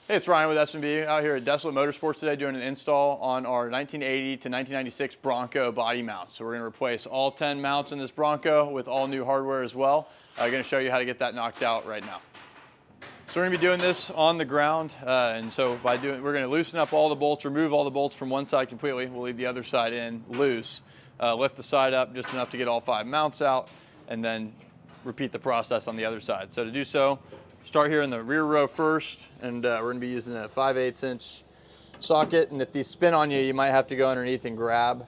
Hey, it's Ryan with S&B out here at Desolate Motorsports today doing an install on our 1980 to 1996 Bronco body mounts. So we're going to replace all 10 mounts in this Bronco with all new hardware as well. I'm going to show you how to get that knocked out right now. So we're going to be doing this on the ground, and so we're going to loosen up all the bolts, remove all the bolts from one side completely. We'll leave the other side in loose, lift the side up just enough to get all 5 mounts out, and then repeat the process on the other side. So to do so, start here in the rear row first, and we're going to be using a 5/8 inch socket, and if these spin on you, you might have to go underneath and grab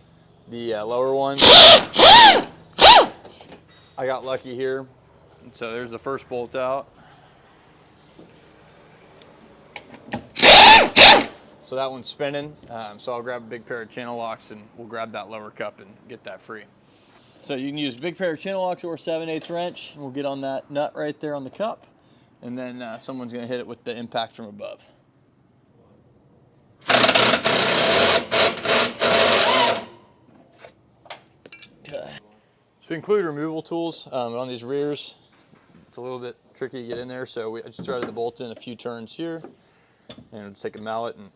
the lower ones. I got lucky here, and so there's the first bolt out. So that one's spinning, so I'll grab a big pair of channel locks and we'll grab that lower cup and get that free. So you can use a big pair of channel locks or 7/8 wrench, and we'll get on that nut right there on the cup, and then someone's going to hit it with the impact from above. Okay. So we include removal tools, but on these rears, it's a little bit tricky to get in there, so I just threaded the bolt in a few turns here, and just take a mallet and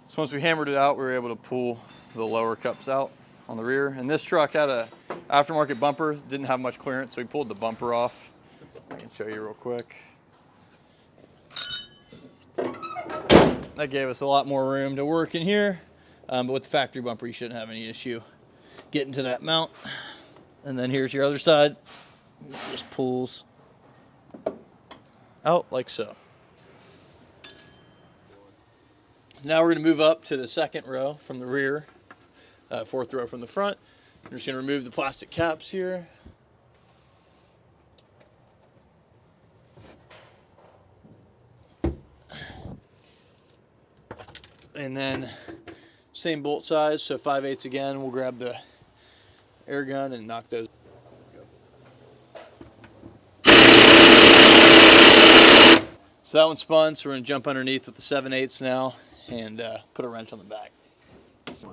so once we hammered it out, we were able to pull the lower cups out on the rear. And this truck had a aftermarket bumper, didn't have much clearance, so we pulled the bumper off. I can show you real quick. That gave us a lot more room to work in here, but with the factory bumper, you shouldn't have any issue getting to that mount. And then here's your other side. It just pulls out like so. Now we're going to move up to the second row from the rear, fourth row from the front. We're just going to remove the plastic caps here. And then same bolt size, so 5/8 again. We'll grab the air gun and knock those. So that one spun, so we're going to jump underneath with the 7/8 now and put a wrench on the back. So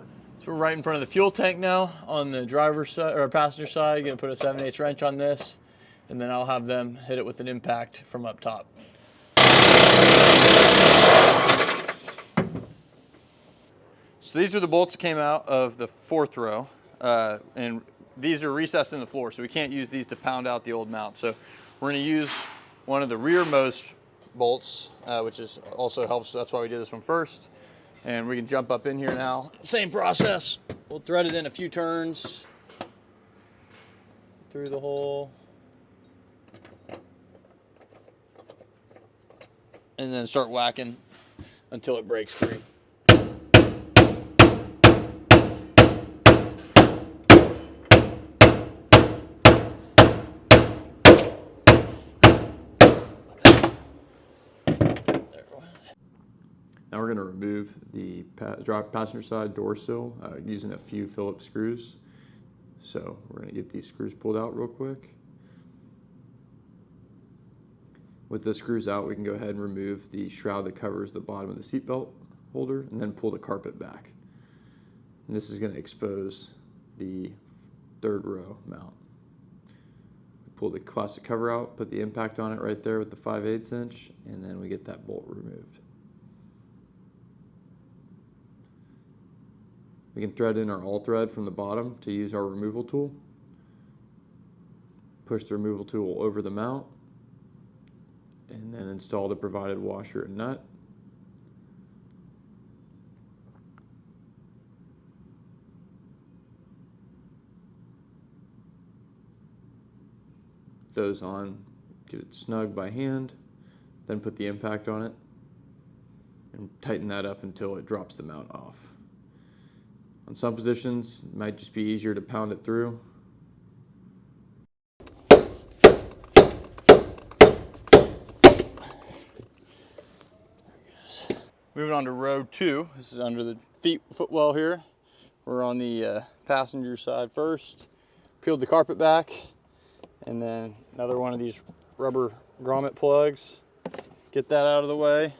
we're right in front of the fuel tank now on the driver's side or passenger side. Going to put a 7/8 wrench on this, and then I'll have them hit it with an impact from up top. So these are the bolts that came out of the fourth row, and these are recessed in the floor, so we can't use these to pound out the old mount. So we're going to use one of the rearmost bolts, which is also helps. That's why we did this one first. And we can jump up in here now. Same process. We'll thread it in a few turns through the hole, and then start whacking until it breaks free. Now we're going to remove the passenger side door sill using a few Phillips screws. So we're going to get these screws pulled out real quick. With the screws out, we can go ahead and remove the shroud that covers the bottom of the seatbelt holder and then pull the carpet back. And this is going to expose the third row mount. Pull the plastic cover out, put the impact on it right there with the 5/8 inch, and then we get that bolt removed. We can thread in our all thread from the bottom to use our removal tool. Push the removal tool over the mount, and then install the provided washer and nut. Put those on, get it snug by hand, then put the impact on it, and tighten that up until it drops the mount off. On some positions, it might just be easier to pound it through. Moving on to row 2. This is under the footwell here. We're on the passenger side first. Peeled the carpet back, and then another one of these rubber grommet plugs. Get that out of the way.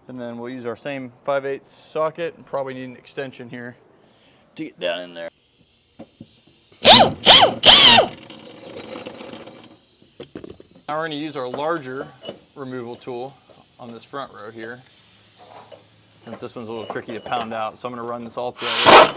And then we'll use our same 5/8 socket and probably need an extension here to get down in there. Now we're going to use our larger removal tool on this front row here, since this one's a little tricky to pound out. So I'm going to run this all together.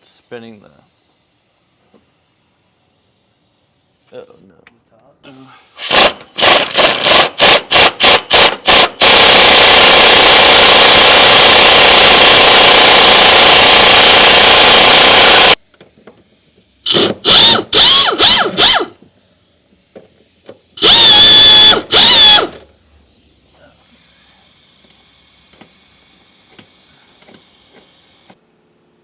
Spinning the... Oh no.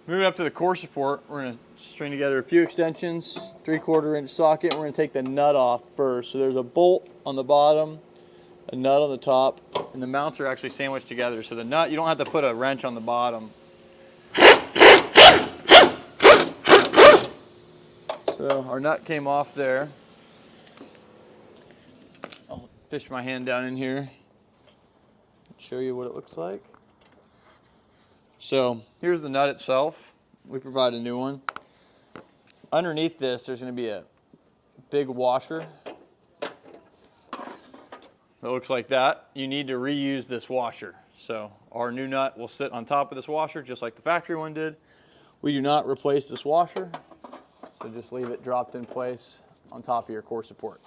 Moving up to the core support, we're going to string together a few extensions, 3/4 inch socket, and we're going to take the nut off first. So there's a bolt on the bottom, a nut on the top, and the mounts are actually sandwiched together. So the nut, you don't have to put a wrench on the bottom. So our nut came off there. I'll fish my hand down in here, show you what it looks like. So here's the nut itself. We provide a new one. Underneath this, there's going to be a big washer that looks like that. You need to reuse this washer. So our new nut will sit on top of this washer just like the factory one did. We do not replace this washer, so just leave it dropped in place on top of your core support.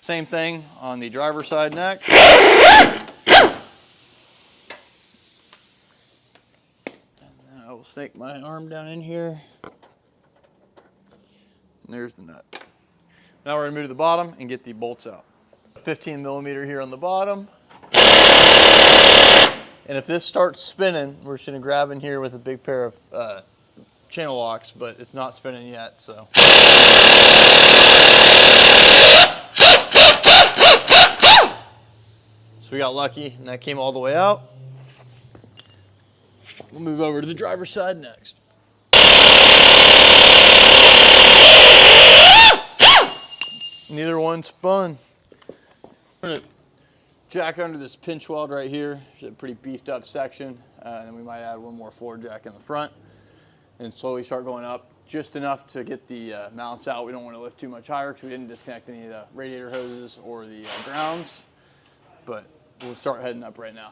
Same thing on the driver's side next. I will snake my arm down in here. And there's the nut. Now we're going to move to the bottom and get the bolts out. 15 millimeter here on the bottom. And if this starts spinning, we're just going to grab in here with a big pair of channel locks, but it's not spinning yet, so. So we got lucky and that came all the way out. We'll move over to the driver's side next. Neither one spun. We're going to jack under this pinch weld right here. It's a pretty beefed up section. And then we might add one more floor jack in the front and slowly start going up just enough to get the mounts out. We don't want to lift too much higher because we didn't disconnect any of the radiator hoses or the grounds, but we'll start heading up right now.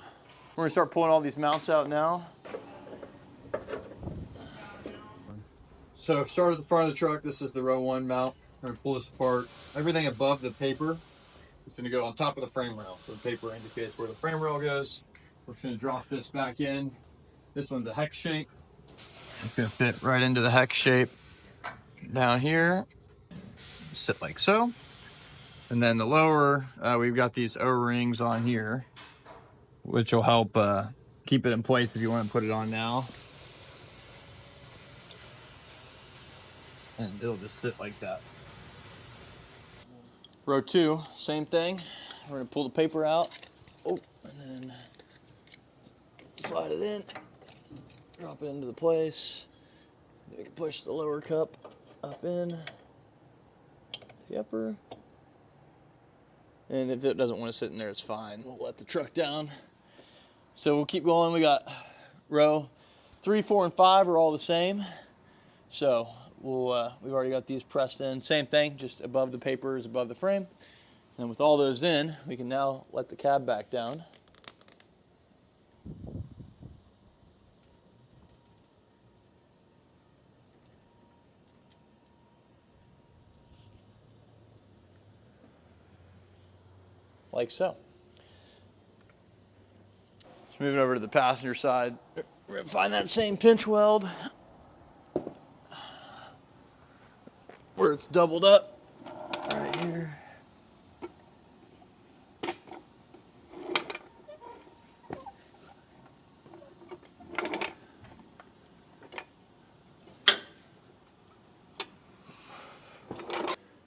We're going to start pulling all these mounts out now. So start at the front of the truck. This is the row 1 mount. We're going to pull this apart. Everything above the paper is going to go on top of the frame rail. So the paper indicates where the frame rail goes. We're just going to drop this back in. This one's a hex shape. It's going to fit right into the hex shape down here. Sit like so. And then the lower, we've got these O-rings on here, which will help keep it in place if you want to put it on now. And it'll just sit like that. Row 2, same thing. We're going to pull the paper out. Oh, and then slide it in. Drop it into the place. We can push the lower cup up in the upper. And if it doesn't want to sit in there, it's fine. We'll let the truck down. So we'll keep going. We got row 3, 4, and 5 are all the same. So we've already got these pressed in. Same thing, just above the paper is above the frame. And with all those in, we can now let the cab back down. Like so. Just moving over to the passenger side. We're going to find that same pinch weld where it's doubled up right here.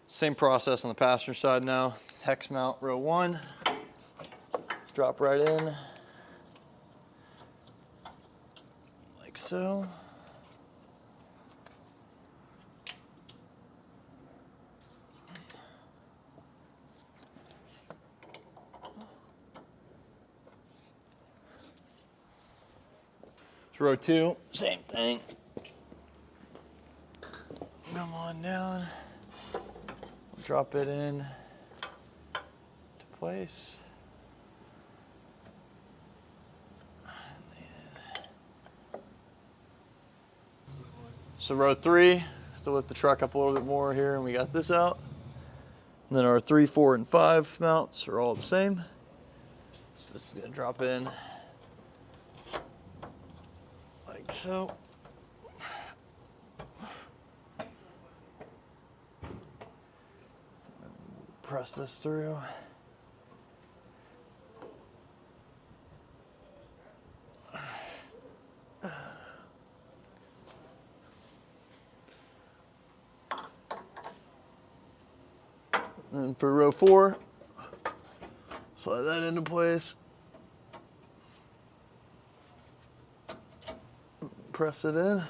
Same process on the passenger side now. hex mount row 1. Drop right in, like so. Row 2, same thing. Come on down, drop it in to place. So row 3, to lift the truck up a little bit more here, and we got this out. And then our 3, 4, and 5 mounts are all the same. So this is gonna drop in like so. Press this through. And for row 4, slide that into place. Press it in.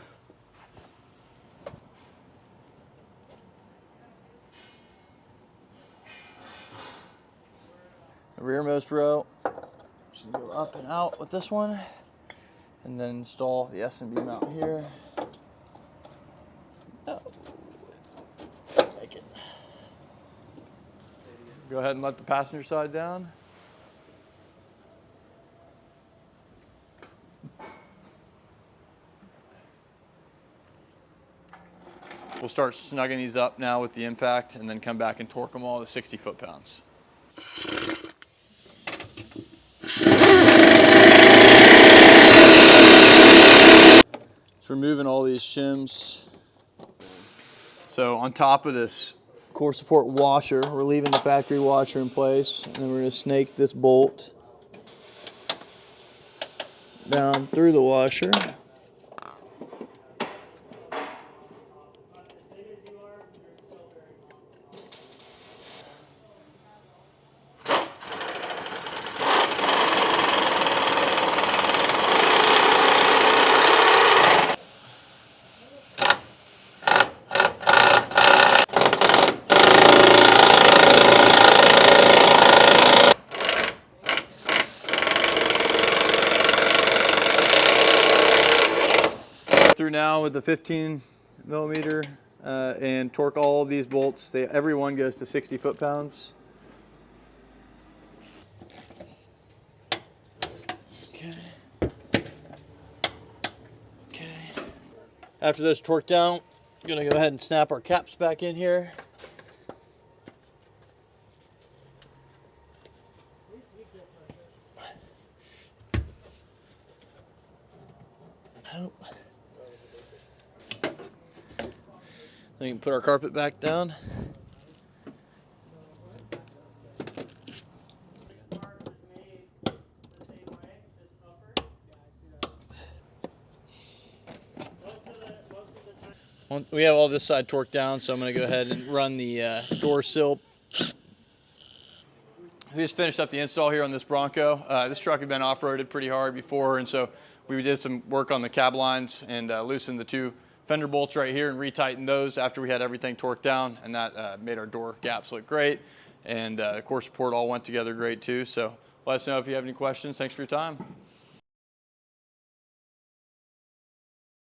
The rearmost row, should go up and out with this one, and then install the S&B mount here. Oh. Make it. Go ahead and let the passenger side down. We'll start snugging these up now with the impact, and then come back and torque them all to 60 foot-pounds. So removing all these shims. So on top of this core support washer, we're leaving the factory washer in place, and then we're going to snake this bolt down through the washer. Through now with the 15 millimeter and torque all of these bolts. Every one goes to 60 foot-pounds. Okay. Okay. After those torqued down, I'm gonna go ahead and snap our caps back in here. Nope. Then we can put our carpet back down. We have all this side torqued down, so I'm going to go ahead and run the door sill. We just finished up the install here on this Bronco. This truck had been off-roaded pretty hard before, and so we did some work on the cab lines and loosened the 2 fender bolts right here and retightened those after we had everything torqued down, and that made our door gaps look great. And core support all went together great too. So let us know if you have any questions. Thanks for your time.